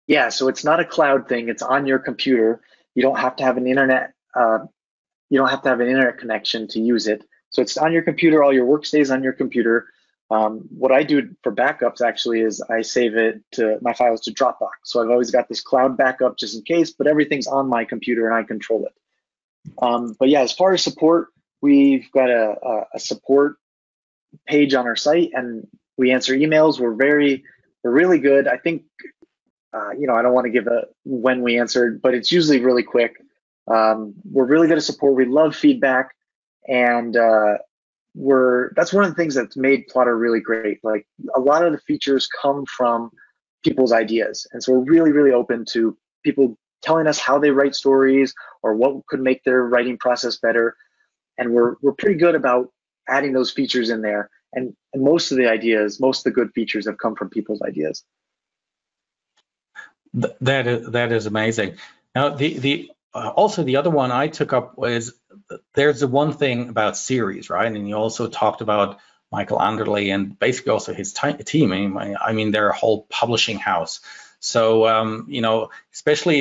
Yeah, so it's not a cloud thing. It's on your computer. You don't have to have an internet. You don't have to have an internet connection to use it. So it's on your computer. All your work stays on your computer. What I do for backups actually is I save my files to Dropbox. So I've always got this cloud backup just in case, but everything's on my computer and I control it. But yeah, as far as support, we've got a support page on our site and we answer emails. We're really good. I think, I don't want to give when we answered, but it's usually really quick. We're really good at support. We love feedback, and that's one of the things that's made Plottr really great. Like, a lot of the features come from people's ideas, and so we're really, really open to people telling us how they write stories or what could make their writing process better. And we're pretty good about adding those features in there. And most of the good features have come from people's ideas. That is amazing. Now, also the other one I took up was, there's the one thing about series, right? And you also talked about Michael Anderle and basically also his team. I mean, they're a whole publishing house. So, especially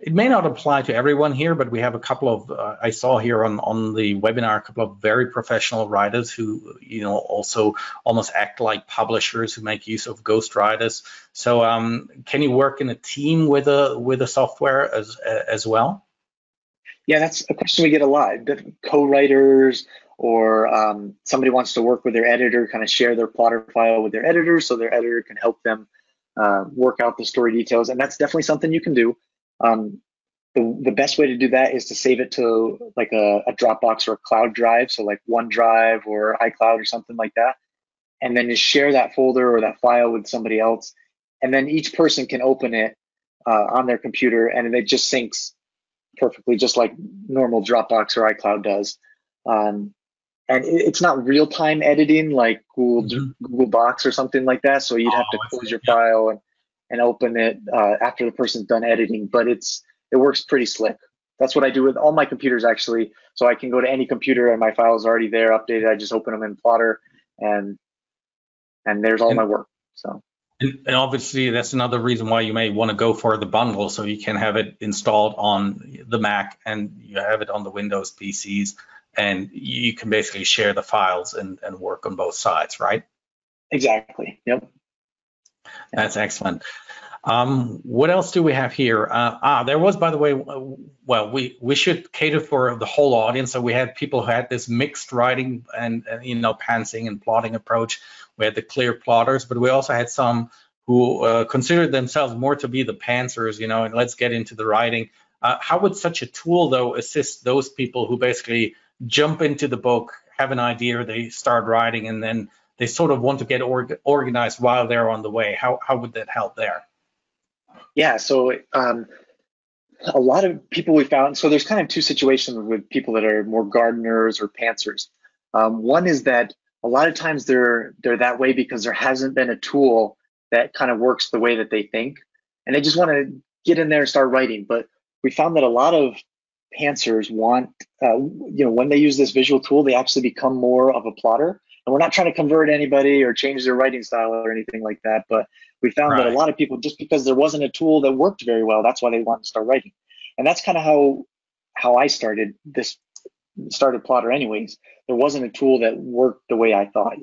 it may not apply to everyone here, but we have a couple of, I saw here on the webinar, a couple of very professional writers who, also almost act like publishers who make use of ghostwriters. So can you work in a team with a software as well? Yeah, that's a question we get a lot. Co-writers, or somebody wants to work with their editor, kind of share their Plottr file with their editor so their editor can help them work out the story details. And that's definitely something you can do. The best way to do that is to save it to like a Dropbox or a cloud drive, so like OneDrive or iCloud or something like that, and then just share that folder or that file with somebody else, and then each person can open it on their computer, and it just syncs perfectly, just like normal Dropbox or iCloud does. And it's not real-time editing like Google Docs or something like that, so you'd have to close your file and open it after the person's done editing, but it works pretty slick. That's what I do with all my computers, actually. So I can go to any computer and my file is already there, updated. I just open them in Plottr, and there's all my work. So. And obviously, that's another reason why you may want to go for the bundle, so you can have it installed on the Mac and you have it on the Windows PCs, and you can basically share the files and work on both sides, right? Exactly. Yep. That's excellent. What else do we have here? There was, by the way, well, we should cater for the whole audience. So we had people who had this mixed writing and pantsing and plotting approach. We had the clear plotters, but we also had some who considered themselves more to be the pantsers, and let's get into the writing. How would such a tool, though, assist those people who basically jump into the book, have an idea, they start writing, and then they sort of want to get organized while they're on the way? How would that help there? Yeah, so a lot of people we found, so there's kind of two situations with people that are more gardeners or pantsers. One is that a lot of times they're that way because there hasn't been a tool that kind of works the way that they think, and they just want to get in there and start writing. But we found that a lot of pantsers want, when they use this visual tool, they actually become more of a plotter. And we're not trying to convert anybody or change their writing style or anything like that, but we found that a lot of people, just because there wasn't a tool that worked very well, that's why they wanted to start writing. And that's kind of how I started Plottr anyways. There wasn't a tool that worked the way I thought,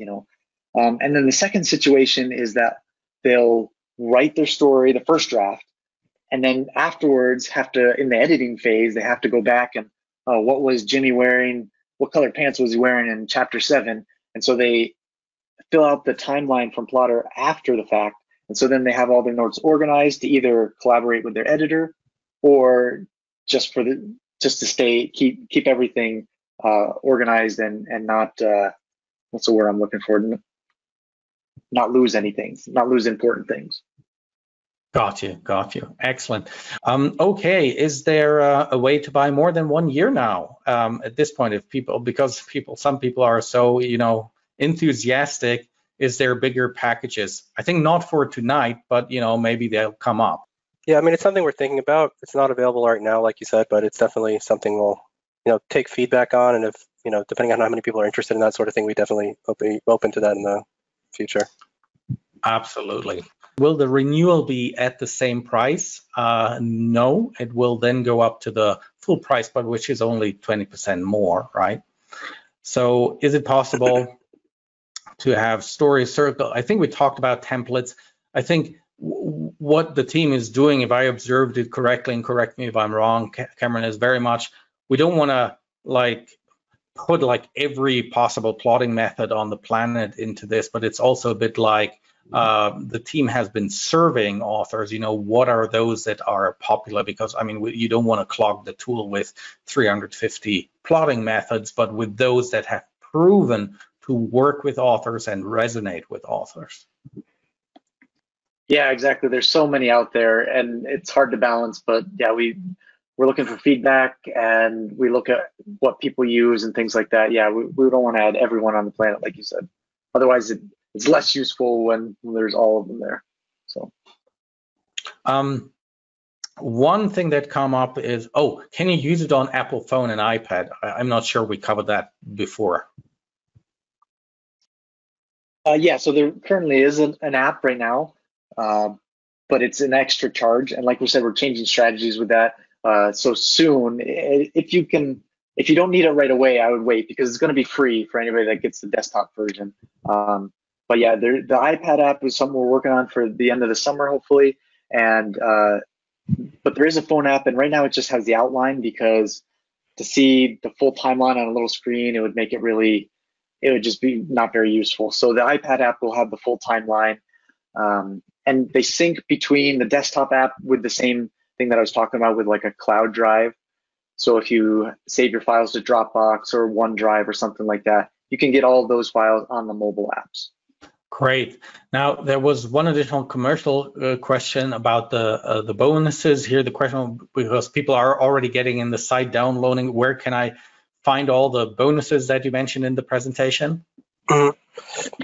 And then the second situation is that they'll write their story, the first draft, and then afterwards in the editing phase, they have to go back and, what was Jimmy wearing? What color pants was he wearing in chapter 7? And so they fill out the timeline from Plottr after the fact. And so then they have all their notes organized to either collaborate with their editor or just to keep everything organized and not, what's the word I'm looking for? Not lose anything, not lose important things. Got you. Excellent. Okay, is there a way to buy more than 1 year now at this point? Some people are so enthusiastic. Is there bigger packages? I think not for tonight, but maybe they'll come up. Yeah, I mean, it's something we're thinking about. It's not available right now, like you said, but it's definitely something we'll take feedback on, and if depending on how many people are interested in that sort of thing, we definitely be open to that in the future. Absolutely. Will the renewal be at the same price? No, it will then go up to the full price, but which is only 20% more, right? So is it possible to have story circle? I think we talked about templates. I think what the team is doing, if I observed it correctly, and correct me if I'm wrong, Cameron, is very much, we don't want to put every possible plotting method on the planet into this, but it's also a bit like the team has been surveying authors, what are those that are popular, because you don't want to clog the tool with 350 plotting methods, but with those that have proven to work with authors and resonate with authors. Yeah, exactly. There's so many out there and it's hard to balance, but yeah, we're looking for feedback and we look at what people use and things like that. Yeah, we don't want to add everyone on the planet, like you said. Otherwise, it's less useful when there's all of them there. So, one thing that come up is, can you use it on Apple phone and iPad? I'm not sure we covered that before. Yeah, so there currently is an app right now, but it's an extra charge. And like we said, we're changing strategies with that. So soon, if you don't need it right away, I would wait because it's going to be free for anybody that gets the desktop version. But yeah, the iPad app is something we're working on for the end of the summer, hopefully. And but there is a phone app, and right now it just has the outline because to see the full timeline on a little screen, it would make it really, it would just be not very useful. So the iPad app will have the full timeline, and they sync between the desktop app with the same thing that I was talking about with like a cloud drive. So if you save your files to Dropbox or OneDrive or something like that, you can get all of those files on the mobile apps. Great. Now, there was one additional commercial question about the bonuses here. The question, because people are already getting in the site downloading, where can I find all the bonuses that you mentioned in the presentation?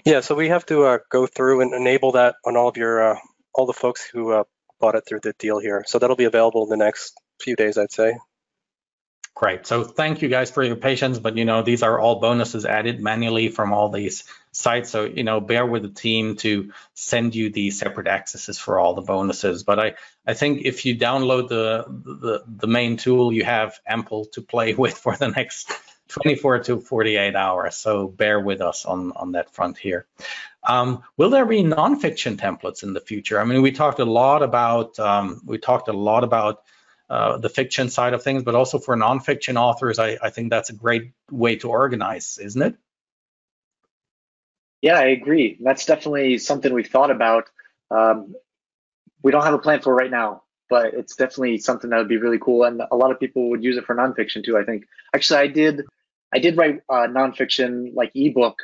Yeah, so we have to go through and enable that on all of your all the folks who bought it through the deal here. So that'll be available in the next few days, I'd say. Great. So thank you guys for your patience, but these are all bonuses added manually from all these sites. So bear with the team to send you the separate accesses for all the bonuses. But I think if you download the main tool, you have ample to play with for the next 24 to 48 hours. So bear with us on that front here. Will there be nonfiction templates in the future? I mean, we talked a lot about the fiction side of things, but also for nonfiction authors, I think that's a great way to organize, isn't it? Yeah, I agree. That's definitely something we've thought about. We don't have a plan for it right now, but it's definitely something that would be really cool. And a lot of people would use it for nonfiction too, I think. Actually, I did write nonfiction like ebook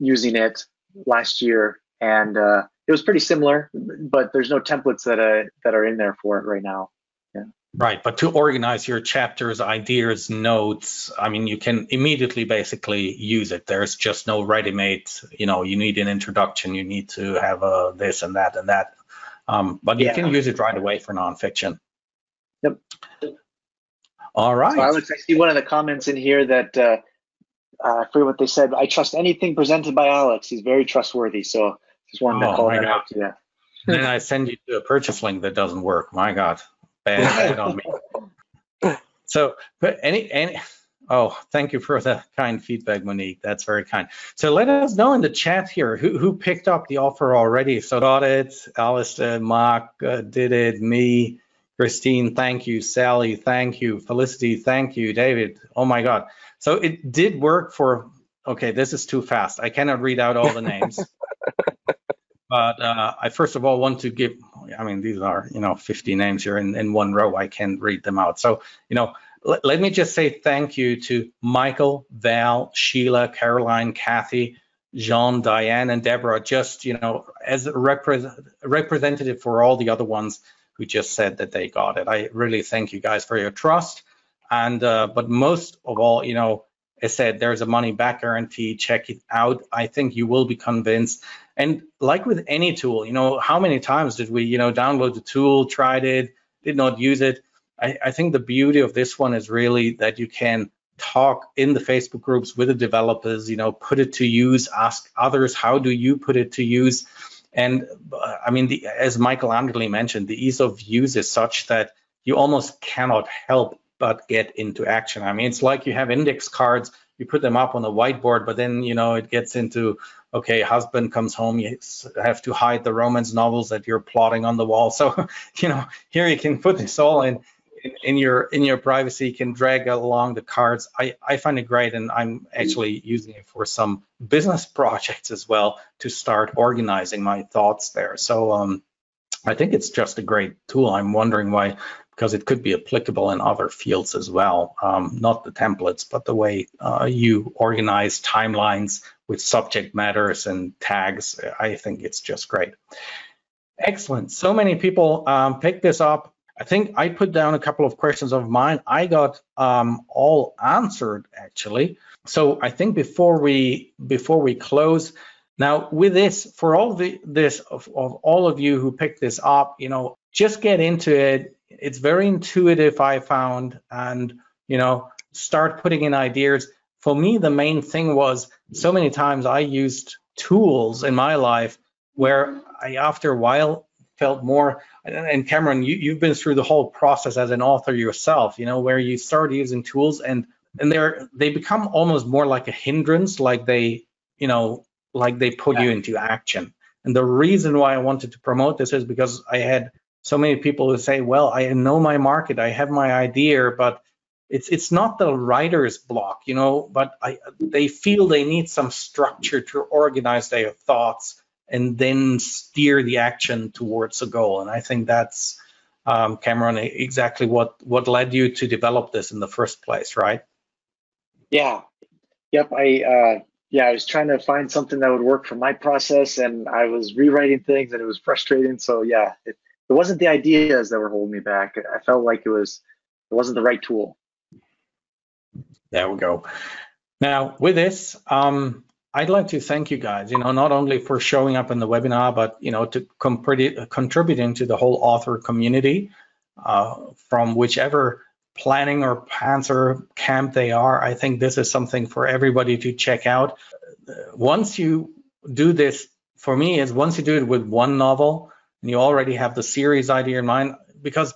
using it last year, and it was pretty similar, but there's no templates that are in there for it right now. Yeah. Right, but to organize your chapters, ideas, notes, I mean, you can immediately basically use it. There's just no ready-made, you need an introduction, you need to have this and that and that. But you can use it right away for nonfiction. Yep. All right. So Alex, I see one of the comments in here that I forget what they said. I trust anything presented by Alex. He's very trustworthy. So just wanted to call that out to that. And then I send you to a purchase link that doesn't work. My God. Bad on me. So, but thank you for the kind feedback, Monique. That's very kind. So let us know in the chat here who picked up the offer already. So got it. Alistair, Mark did it. Me, Christine, thank you. Sally, thank you. Felicity, thank you. David, oh my God. So it did work for. Okay, this is too fast. I cannot read out all the names. But I first of all want to give, I mean, these are, 50 names here in one row. I can't read them out. So, let me just say thank you to Michael, Val, Sheila, Caroline, Kathy, Jean, Diane, and Deborah, just, as a representative for all the other ones who just said that they got it. I really thank you guys for your trust. And, but most of all, as said, there's a money back guarantee. Check it out. I think you will be convinced. And like with any tool, how many times did we, download the tool, tried it, did not use it? I think the beauty of this one is really that you can talk in the Facebook groups with the developers, put it to use, ask others, how do you put it to use? And I mean, as Michael Anderley mentioned, the ease of use is such that you almost cannot help but get into action. I mean, it's like you have index cards, you put them up on the whiteboard, but then, it gets into, okay, husband comes home, you have to hide the romance novels that you're plotting on the wall. So, here you can put this all in your privacy, you can drag along the cards. I find it great, and I'm actually using it for some business projects as well to start organizing my thoughts there. So I think it's just a great tool. I'm wondering why, because it could be applicable in other fields as well, not the templates, but the way you organize timelines with subject matters and tags. I think it's just great. Excellent. So many people picked this up. I think I put down a couple of questions of mine. I got all answered, actually. So I think before we close, now with this, for all of all of you who picked this up, just get into it. It's very intuitive, I found, and start putting in ideas. For me, the main thing was so many times I used tools in my life where I, after a while, felt more. And Cameron, you've been through the whole process as an author yourself, where you start using tools and they become almost more like a hindrance, like they put you into action. And the reason why I wanted to promote this is because I had so many people who say, well, I know my market, I have my idea, but it's not the writer's block, you know, but they feel they need some structure to organize their thoughts and then steer the action towards a goal. And I think that's, Cameron, exactly what led you to develop this in the first place, right? Yeah. Yep. I was trying to find something that would work for my process, and I was rewriting things, and it was frustrating. So yeah, it wasn't the ideas that were holding me back. I felt like it wasn't the right tool. There we go. Now with this, I'd like to thank you guys, you know, not only for showing up in the webinar, but, you know, to contributing to the whole author community from whichever planning or Panther camp they are. I think this is something for everybody to check out. Once you do this, for me, is once you do it with one novel and you already have the series idea in mind, because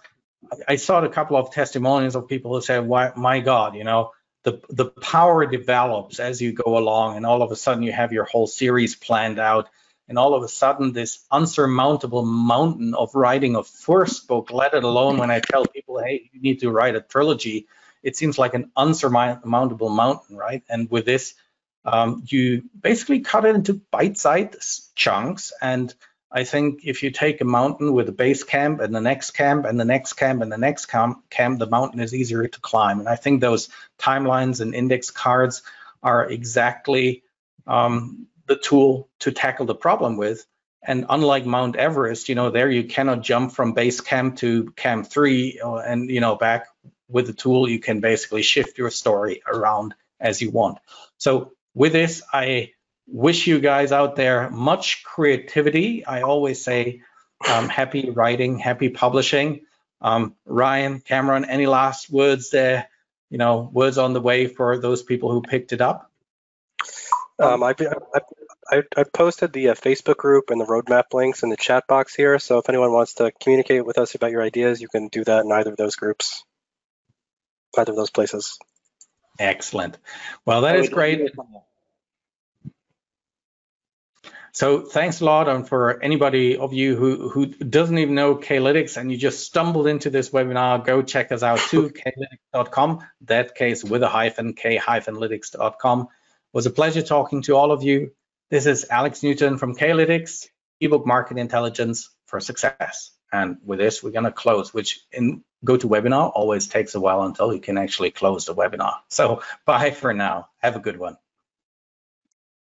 I saw a couple of testimonials of people who said, "Why, my God, you know, the power develops as you go along, and all of a sudden you have your whole series planned out, and all of a sudden this unsurmountable mountain of writing a first book, let it alone when I tell people, hey, you need to write a trilogy, it seems like an unsurmountable mountain, right? And with this, you basically cut it into bite-sized chunks. And I think if you take a mountain with a base camp and the next camp and the next camp and the next camp, the mountain is easier to climb. And I think those timelines and index cards are exactly the tool to tackle the problem with. And unlike Mount Everest, you know, there you cannot jump from base camp to camp 3 and, you know, back. With the tool, you can basically shift your story around as you want. So with this, I wish you guys out there much creativity. I always say happy writing, happy publishing. Ryan, Cameron, any last words there, you know, words on the way for those people who picked it up? I posted the Facebook group and the roadmap links in the chat box here. So if anyone wants to communicate with us about your ideas, you can do that in either of those groups, either of those places. Excellent. Well, that is great. So thanks a lot, and for anybody of you who doesn't even know K-lytics and you just stumbled into this webinar, go check us out too, k-lytics.com, that case with a hyphen, k-lytics.com. It was a pleasure talking to all of you. This is Alex Newton from K-lytics, ebook market intelligence for success. And with this, we're going to close, which in GoToWebinar always takes a while until you can actually close the webinar. So bye for now. Have a good one.